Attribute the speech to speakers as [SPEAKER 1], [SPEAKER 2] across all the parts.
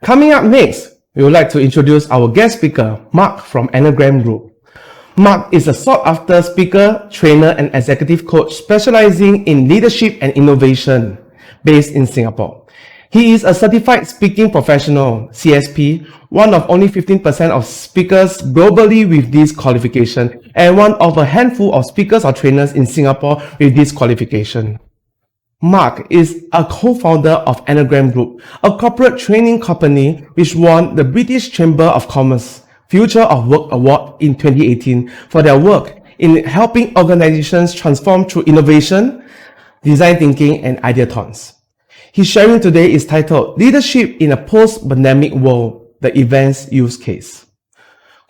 [SPEAKER 1] Coming up next, we would like to introduce our guest speaker, Mark from Anagram Group. Mark is a sought-after speaker, trainer, and executive coach specializing in leadership and innovation, based in Singapore. He is a certified speaking professional, CSP, one of only 15% of speakers globally with this qualification, and one of a handful of speakers or trainers in Singapore with this qualification. Mark is a co-founder of Anagram Group, a corporate training company which won the British Chamber of Commerce Future of Work Award in 2018 for their work in helping organizations transform through innovation, design thinking, and ideathons. His sharing today is titled Leadership in a Post-Pandemic World, the Events Use Case.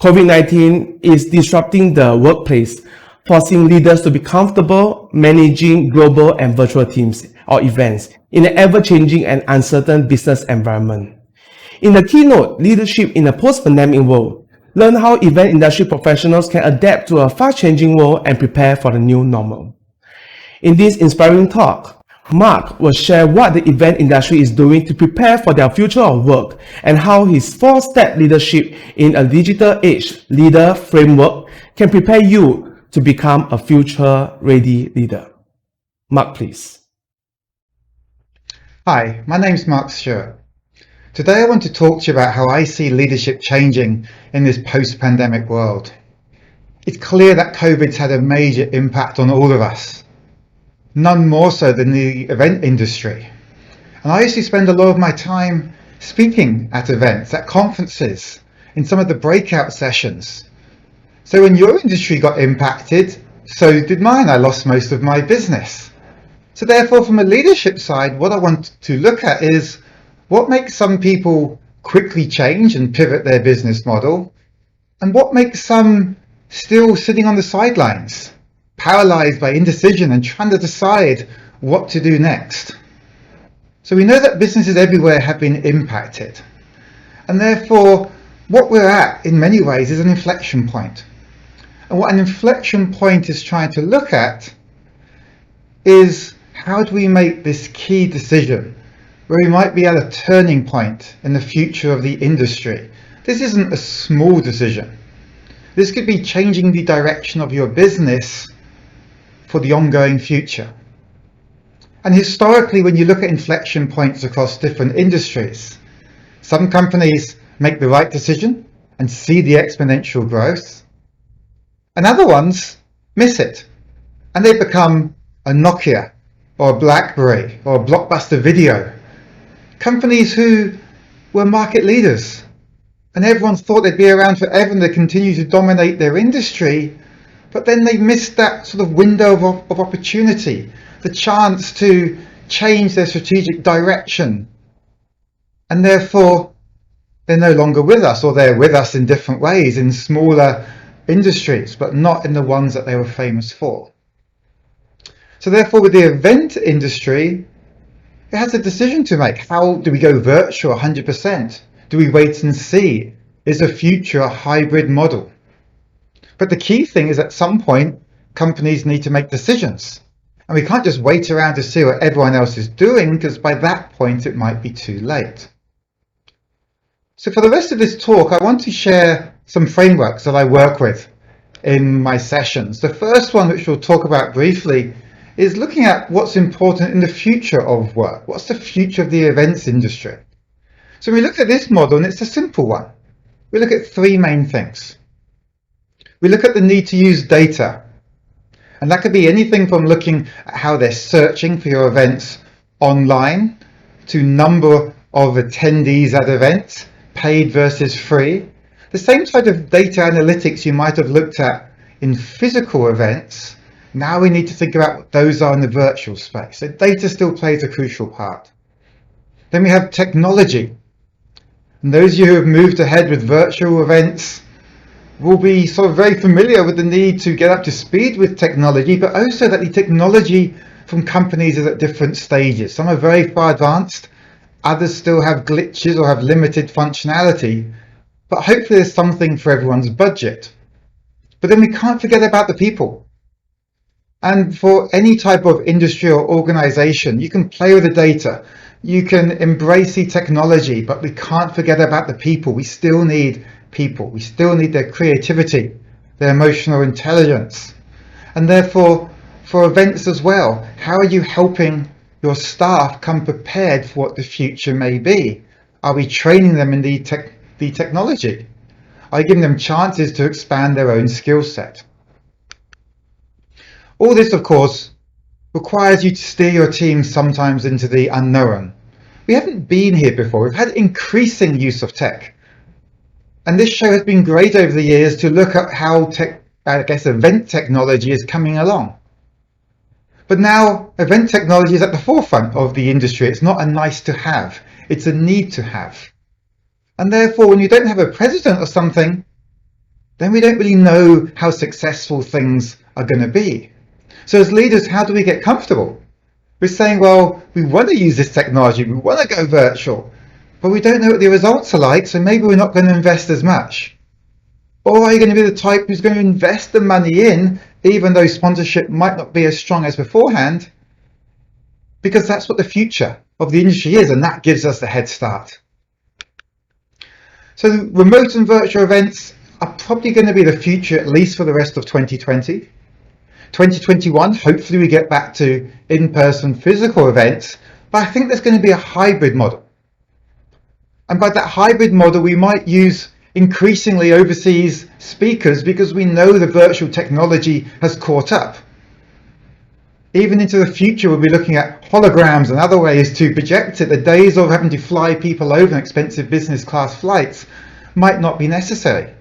[SPEAKER 1] COVID-19 is disrupting the workplace, forcing leaders to be comfortable managing global and virtual teams or events in an ever-changing and uncertain business environment. In the keynote, Leadership in a Post-Pandemic World, learn how event industry professionals can adapt to a fast-changing world and prepare for the new normal. In this inspiring talk, Mark will share what the event industry is doing to prepare for their future of work and how his 4-step leadership in a digital age leader framework can prepare you to become a future-ready leader. Mark, please.
[SPEAKER 2] Hi, my name's Mark Stewart. Today I want to talk to you about how I see leadership changing in this post-pandemic world. It's clear that COVID's had a major impact on all of us, none more so than the event industry. And I used to spend a lot of my time speaking at events, at conferences, in some of the breakout sessions. So when your industry got impacted, so did mine. I lost most of my business. So therefore, from a leadership side, what I want to look at is what makes some people quickly change and pivot their business model, and what makes some still sitting on the sidelines, paralyzed by indecision and trying to decide what to do next. So we know that businesses everywhere have been impacted, and therefore what we're at in many ways is an inflection point. And what an inflection point is trying to look at is how do we make this key decision where we might be at a turning point in the future of the industry. This isn't a small decision. This could be changing the direction of your business for the ongoing future. And historically, when you look at inflection points across different industries, some companies make the right decision and see the exponential growth, and other ones miss it, and they become a Nokia or a BlackBerry or a Blockbuster Video. Companies who were market leaders, and everyone thought they'd be around forever and they continue to dominate their industry, but then they missed that sort of window of opportunity, the chance to change their strategic direction, and therefore they're no longer with us, or they're with us in different ways in smaller industries, but not in the ones that they were famous for. So therefore, with the event industry, it has a decision to make. How do we go virtual 100%? Do we wait and see? Is the future a hybrid model? But the key thing is at some point, companies need to make decisions. And we can't just wait around to see what everyone else is doing, because by that point, it might be too late. So for the rest of this talk, I want to share some frameworks that I work with in my sessions. The first one, which we'll talk about briefly, is looking at what's important in the future of work. What's the future of the events industry? So we look at this model, and it's a simple one. We look at 3 main things. We look at the need to use data. And that could be anything from looking at how they're searching for your events online, to number of attendees at events, paid versus free. The same type of data analytics you might have looked at in physical events, now we need to think about what those are in the virtual space. So data still plays a crucial part. Then we have technology. And those of you who have moved ahead with virtual events will be sort of very familiar with the need to get up to speed with technology, but also that the technology from companies is at different stages. Some are very far advanced, others still have glitches or have limited functionality, but hopefully there's something for everyone's budget. But then we can't forget about the people. And for any type of industry or organization, you can play with the data, You can embrace the technology, but we can't forget about the people. We still need people. We still need their creativity, their emotional intelligence. And therefore, for events as well, how are you helping your staff come prepared for what the future may be? Are we training them in the technology? Are you giving them chances to expand their own skill set? All this, of course, requires you to steer your team sometimes into the unknown. We haven't been here before. We've had increasing use of tech. And this show has been great over the years to look at how event technology is coming along. But now event technology is at the forefront of the industry. It's not a nice to have, it's a need to have. And therefore, when you don't have a president or something, then we don't really know how successful things are going to be. So as leaders, how do we get comfortable? We're saying, well, we want to use this technology, we want to go virtual, but we don't know what the results are like, so maybe we're not going to invest as much. Or are you going to be the type who's going to invest the money in, even though sponsorship might not be as strong as beforehand, because that's what the future of the industry is, and that gives us the head start. So remote and virtual events are probably going to be the future, at least for the rest of 2020. 2021, hopefully we get back to in-person physical events, but I think there's going to be a hybrid model. And by that hybrid model, we might use increasingly overseas speakers because we know the virtual technology has caught up. Even into the future, we'll be looking at holograms and other ways to project it. The days of having to fly people over in expensive business class flights might not be necessary.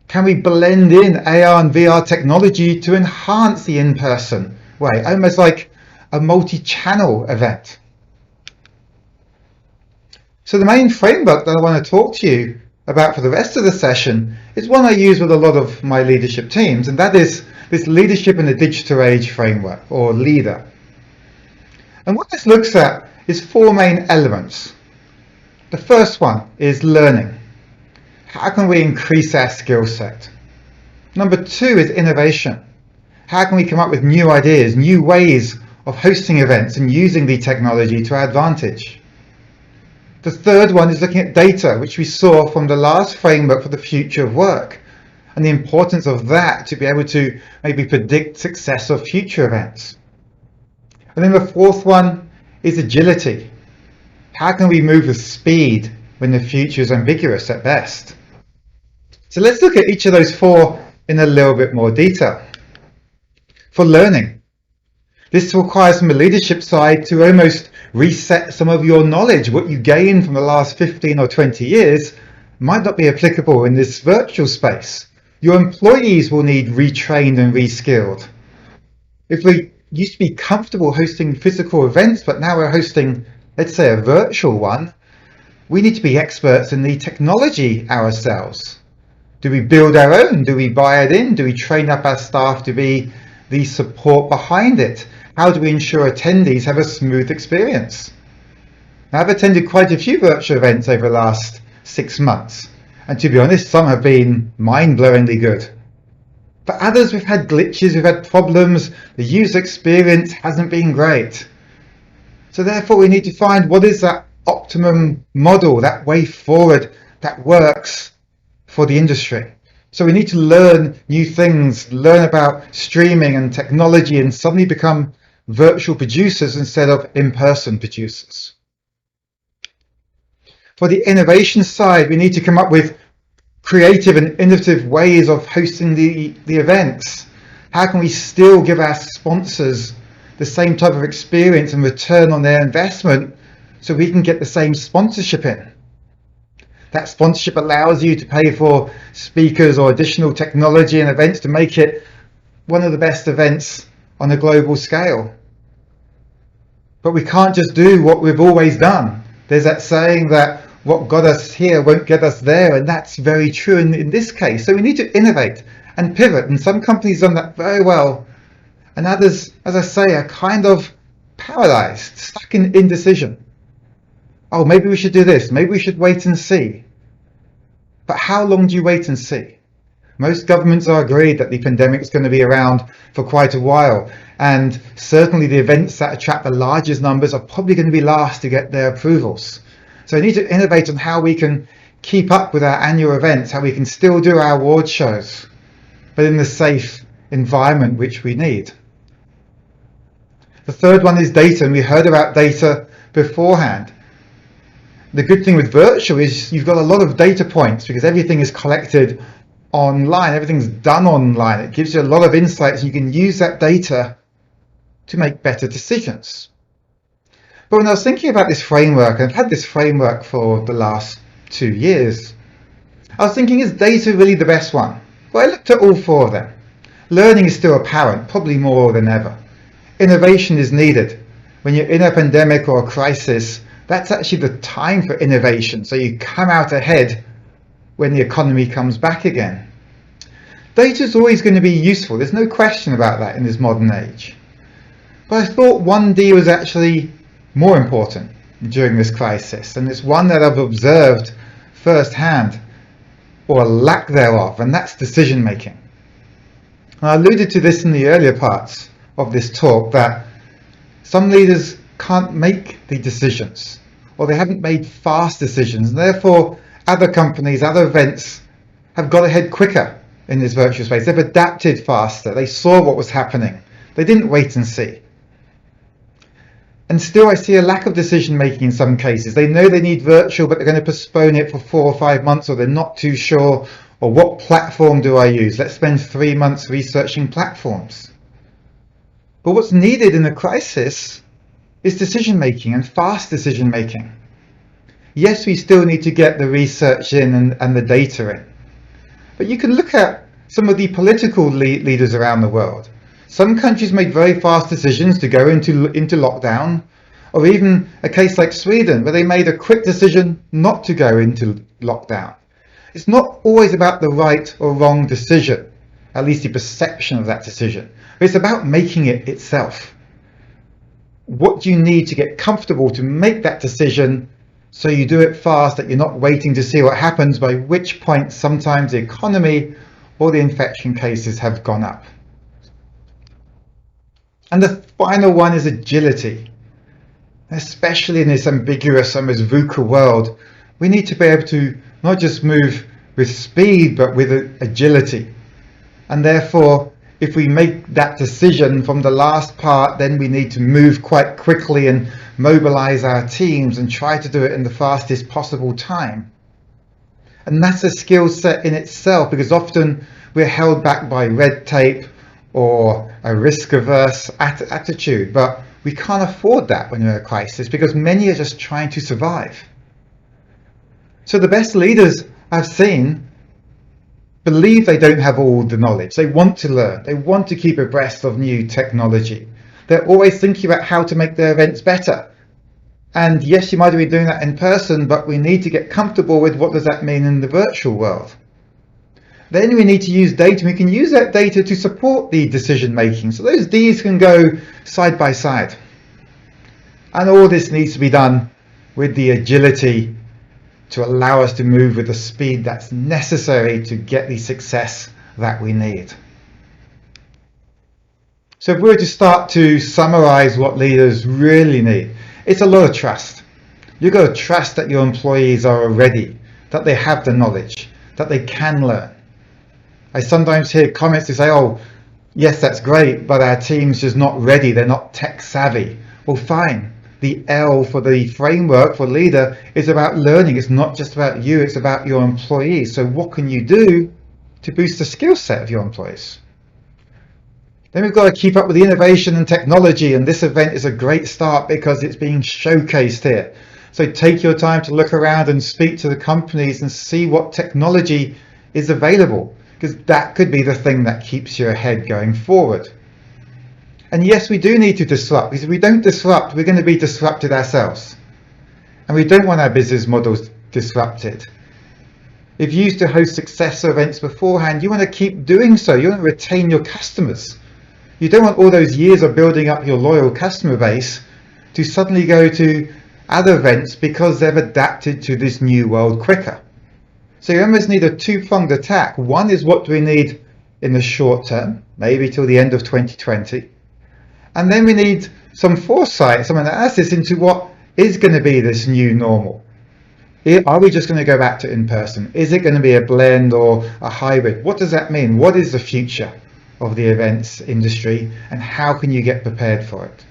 [SPEAKER 2] Can we blend in AR and VR technology to enhance the in-person way, almost like a multi-channel event? So the main framework that I want to talk to you about for the rest of the session is one I use with a lot of my leadership teams, and that is this Leadership in the Digital Age framework, or LIDA. And what this looks at is four main elements. The first one is learning. How can we increase our skill set? Number two is innovation. How can we come up with new ideas, new ways of hosting events and using the technology to our advantage? The third one is looking at data, which we saw from the last framework for the future of work, and the importance of that to be able to maybe predict success of future events. And then the fourth one is agility. How can we move with speed when the future is ambiguous at best? So let's look at each of those four in a little bit more detail. For learning, this requires from the leadership side to almost reset some of your knowledge. What you gained from the last 15 or 20 years might not be applicable in this virtual space. Your employees will need retrained and reskilled. If we used to be comfortable hosting physical events, but now we're hosting, let's say, a virtual one, we need to be experts in the technology ourselves. Do we build our own? Do we buy it in? Do we train up our staff to be the support behind it? How do we ensure attendees have a smooth experience? Now, I've attended quite a few virtual events over the last 6 months, and to be honest, some have been mind-blowingly good. For others, we've had glitches, we've had problems, the user experience hasn't been great. So therefore, we need to find what is that optimum model, that way forward that works for the industry. So we need to learn new things, learn about streaming and technology, and suddenly become virtual producers instead of in-person producers. For the innovation side, we need to come up with creative and innovative ways of hosting the events. How can we still give our sponsors the same type of experience and return on their investment so we can get the same sponsorship in? That sponsorship allows you to pay for speakers or additional technology and events to make it one of the best events on a global scale. But we can't just do what we've always done. There's that saying that what got us here won't get us there, and that's very true in this case. So we need to innovate and pivot, and some companies have done that very well, and others, as I say, are kind of paralyzed, stuck in indecision. Oh, maybe we should do this, maybe we should wait and see. But how long do you wait and see? Most governments are agreed that the pandemic is going to be around for quite a while, and certainly the events that attract the largest numbers are probably going to be last to get their approvals. So we need to innovate on how we can keep up with our annual events, how we can still do our award shows, but in the safe environment which we need. The third one is data, and we heard about data beforehand. The good thing with virtual is you've got a lot of data points because everything is collected online, everything's done online. It gives you a lot of insights, and you can use that data to make better decisions. But when I was thinking about this framework, and I've had this framework for the last 2 years, I was thinking, is data really the best one? Well, I looked at all 4 of them. Learning is still apparent, probably more than ever. Innovation is needed. When you're in a pandemic or a crisis, that's actually the time for innovation, so you come out ahead when the economy comes back again. Data is always going to be useful, there's no question about that in this modern age. But I thought 1D was actually more important during this crisis, and it's one that I've observed firsthand, or lack thereof, and that's decision making. And I alluded to this in the earlier parts of this talk, that some leaders can't make the decisions, or they haven't made fast decisions, and therefore other companies, other events have got ahead quicker in this virtual space. They've adapted faster, they saw what was happening, they didn't wait and see. And still I see a lack of decision making in some cases. They know they need virtual, but they're going to postpone it for 4 or 5 months, or they're not too sure, or what platform do I use? Let's spend 3 months researching platforms. But what's needed in a crisis is decision making, and fast decision making. Yes, we still need to get the research in and the data in. But you can look at some of the political leaders around the world. Some countries made very fast decisions to go into lockdown, or even a case like Sweden, where they made a quick decision not to go into lockdown. It's not always about the right or wrong decision, at least the perception of that decision. It's about making it itself. What do you need to get comfortable to make that decision, so you do it fast, that you're not waiting to see what happens, by which point sometimes the economy or the infection cases have gone up. And the final one is agility. Especially in this ambiguous, almost VUCA world, we need to be able to not just move with speed, but with agility. And therefore, if we make that decision from the last part, then we need to move quite quickly and mobilize our teams and try to do it in the fastest possible time. And that's a skill set in itself, because often we're held back by red tape or a risk-averse attitude, but we can't afford that when we're in a crisis, because many are just trying to survive. So the best leaders I've seen believe they don't have all the knowledge. They want to learn. They want to keep abreast of new technology. They're always thinking about how to make their events better. And yes, you might be doing that in person, but we need to get comfortable with what does that mean in the virtual world. Then we need to use data. We can use that data to support the decision making. So those Ds can go side by side. And all this needs to be done with the agility to allow us to move with the speed that's necessary to get the success that we need. So if we were to start to summarize what leaders really need, it's a lot of trust. You've got to trust that your employees are ready, that they have the knowledge, that they can learn. I sometimes hear comments to say, oh, yes, that's great, but our team's just not ready, they're not tech savvy. Well, fine. The L for the framework for leader is about learning. It's not just about you, it's about your employees. So what can you do to boost the skill set of your employees? Then we've got to keep up with the innovation and technology, and this event is a great start because it's being showcased here. So take your time to look around and speak to the companies and see what technology is available, because that could be the thing that keeps you ahead going forward. And yes, we do need to disrupt, because if we don't disrupt, we're going to be disrupted ourselves. And we don't want our business models disrupted. If you used to host successor events beforehand, you want to keep doing so. You want to retain your customers. You don't want all those years of building up your loyal customer base to suddenly go to other events because they've adapted to this new world quicker. So you almost need a two-pronged attack. One is what do we need in the short term, maybe till the end of 2020. And then we need some foresight, some analysis into what is going to be this new normal. Are we just going to go back to in-person? Is it going to be a blend or a hybrid? What does that mean? What is the future of the events industry, and how can you get prepared for it?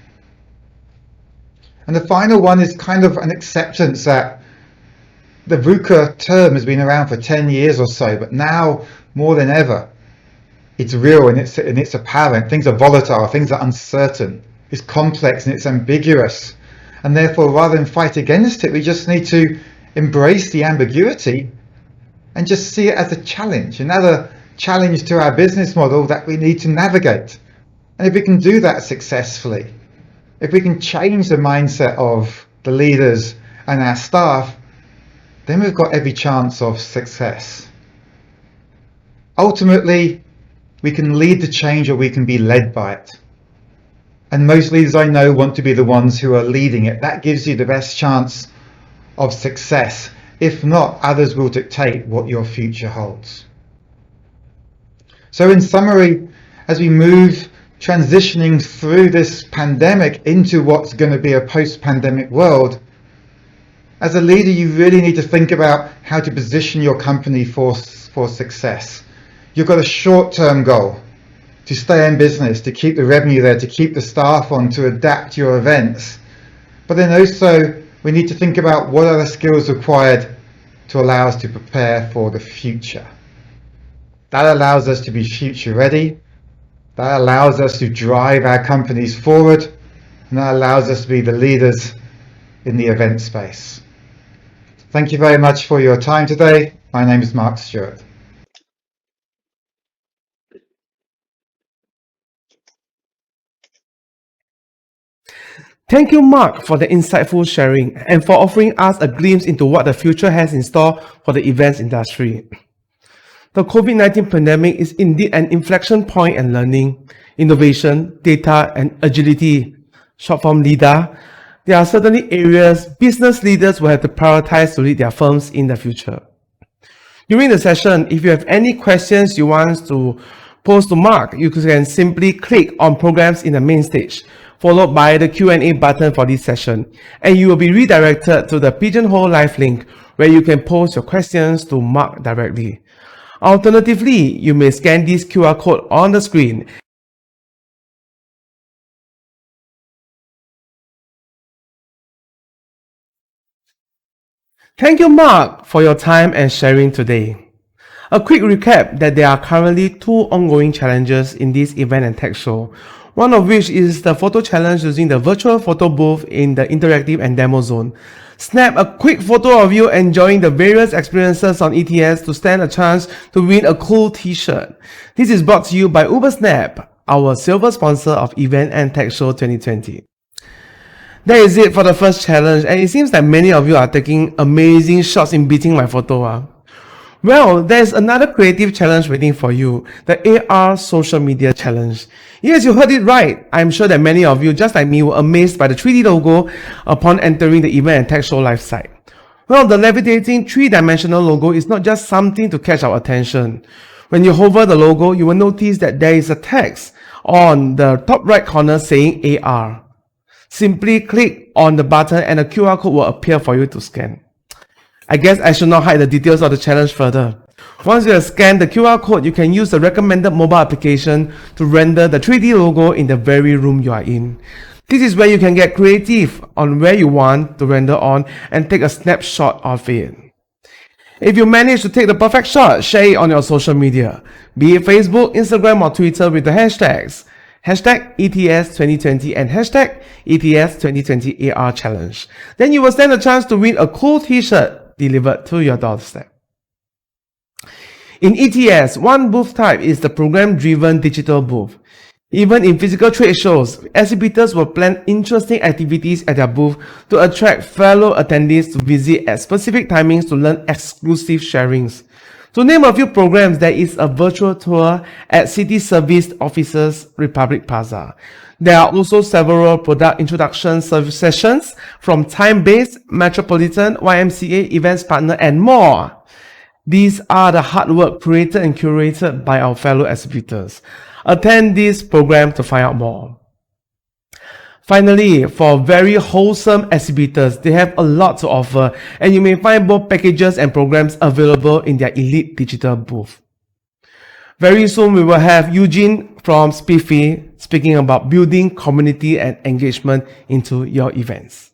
[SPEAKER 2] And the final one is kind of an acceptance that the VUCA term has been around for 10 years or so, but now more than ever, it's real and it's apparent. Things are volatile, things are uncertain, it's complex and it's ambiguous. And therefore, rather than fight against it, we just need to embrace the ambiguity and just see it as a challenge, another challenge to our business model that we need to navigate. And if we can do that successfully, if we can change the mindset of the leaders and our staff, then we've got every chance of success. Ultimately, we can lead the change or we can be led by it. And most leaders I know want to be the ones who are leading it. That gives you the best chance of success. If not, others will dictate what your future holds. So in summary, as we move transitioning through this pandemic into what's going to be a post-pandemic world, as a leader, you really need to think about how to position your company for success. You've got a short-term goal to stay in business, to keep the revenue there, to keep the staff on, to adapt your events. But then also, we need to think about what are the skills required to allow us to prepare for the future. That allows us to be future ready. That allows us to drive our companies forward. And that allows us to be the leaders in the event space. Thank you very much for your time today. My name is Mark Stewart.
[SPEAKER 1] Thank you, Mark, for the insightful sharing and for offering us a glimpse into what the future has in store for the events industry. The COVID-19 pandemic is indeed an inflection point in learning, innovation, data, and agility, short form LIDA. There are certainly areas business leaders will have to prioritize to lead their firms in the future. During the session, if you have any questions you want to pose to Mark, you can simply click on Programs in the main stage, followed by the Q&A button for this session, and you will be redirected to the Pigeonhole Live link where you can pose your questions to Mark directly. Alternatively, you may scan this QR code on the screen. Thank you, Mark, for your time and sharing today. A quick recap that there are currently two ongoing challenges in this event and tech show, one of which is the photo challenge using the virtual photo booth in the interactive and demo zone. Snap a quick photo of you enjoying the various experiences on ETS to stand a chance to win a cool t-shirt. This is brought to you by UberSnap, our silver sponsor of Event and Tech Show 2020. That is it for the first challenge, and it seems like many of you are taking amazing shots in beating my photo. Well, there's another creative challenge waiting for you, the AR social media challenge. Yes, you heard it right. I'm sure that many of you, just like me, were amazed by the 3D logo upon entering the Event and Tech Show live site. Well, the levitating three-dimensional logo is not just something to catch our attention. When you hover the logo, you will notice that there is a text on the top right corner saying AR. Simply click on the button and a QR code will appear for you to scan. I guess I should not hide the details of the challenge further. Once you have scanned the QR code, you can use the recommended mobile application to render the 3D logo in the very room you are in. This is where you can get creative on where you want to render on and take a snapshot of it. If you manage to take the perfect shot, share it on your social media, be it Facebook, Instagram, or Twitter with the hashtags #ETS2020 and #ETS2020AR challenge. Then you will stand a chance to win a cool t-shirt delivered to your doorstep. In ETS, one booth type is the program-driven digital booth. Even in physical trade shows, exhibitors will plan interesting activities at their booth to attract fellow attendees to visit at specific timings to learn exclusive sharings. To name a few programs, there is a virtual tour at City Service Officers Republic Plaza. There are also several product introduction sessions from Time-Based, Metropolitan, YMCA, Events Partner, and more. These are the hard work created and curated by our fellow exhibitors. Attend this program to find out more. Finally, for very wholesome exhibitors, they have a lot to offer, and you may find both packages and programs available in their Elite Digital booth. Very soon, we will have Eugene from Spiffy speaking about building community and engagement into your events.